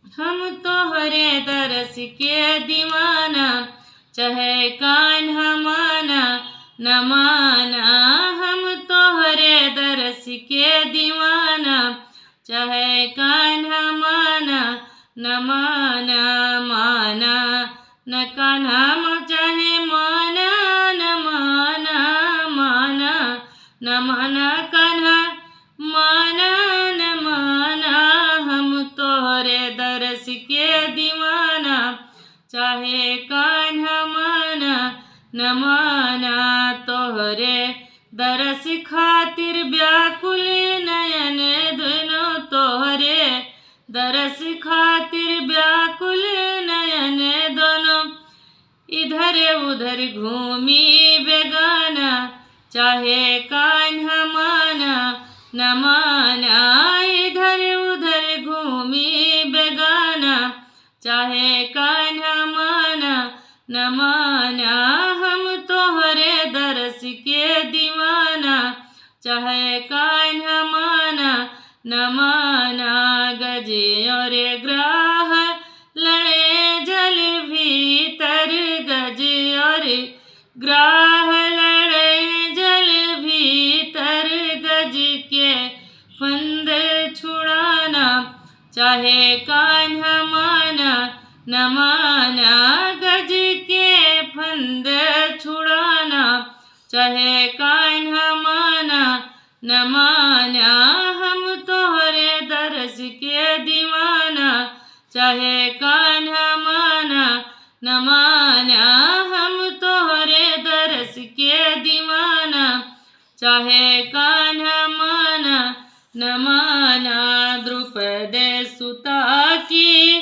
हम तोहरे दरस के दीवाना, चाहे कान्हा माना न माना। हम तोहरे दरस के दीवाना, चाहे कान्हा माना न माना। माना न कान्हा चाहे माना न माना। माना न माना कान्हा, माना न माना। हम तोहरे दरस के दीवाना, चाहे कान्हा माना न माना। तोहरे दरस खातिर व्याकुल नयन दुनो, तोहरे दरस खातिर व्याकुल नयन दोनों। इधर उधर घूमी बेगाना, चाहे कान्हा माना न माना। इधर उधर घूमी बेगाना, चाहे कान्हा माना न माना। हम तोहरे दरस के दीवाना, चाहे कान्हा माना न माना। गज और ग्राह लड़े जल भीतर, गज और ग्राह लड़े जल भीतर। गज के फंद छुड़ाना, चाहे कान्हा माना न माना। गज के फंद छुड़ाना, चाहे कान्हा माना न माना। हम तोहरे दरस के दीवाना, चाहे कान्हा माना न माना। हम तोहरे दरस के दीवाना, चाहे कान्हा माना न माना। द्रुपद सुता की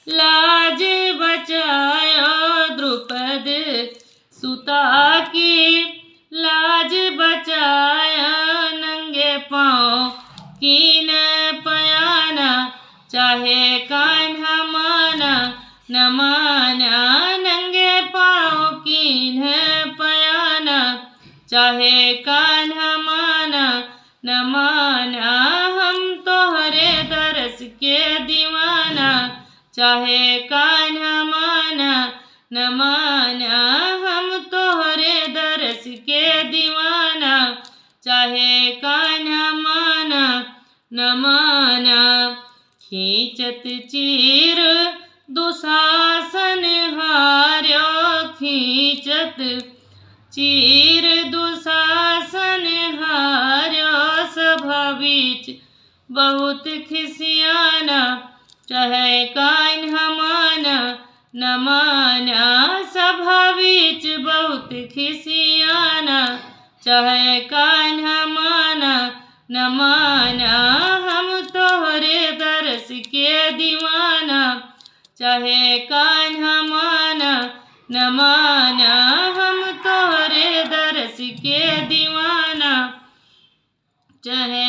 लाज बचायो, द्रुपद सुता की लाज बचाया। नंगे पाँव कीन पयाना, चाहे कान्हा माना न माना। नंगे पाँव कीन पयाना, चाहे कान्हा माना न माना। हम तोहरे दरस के दीवाना, चाहे कान्हा माना न माना। हम तोहरे दरस के दीवाना, चाहे कान्हा माना न माना। खींचत चीर दुशासन हार्यो, खींचत चीर दुशासन हार्यो। सभा बीच बहुत खिसियाना, चाहे कान्हा माना न माना। सभा बीच बहुत खिसियाना, चाहे कान्हा माना न माना। हम तोहरे दरस के दीवाना, चाहे कान्हा माना न माना। हम तोहरे दरस के दीवाना, चाहे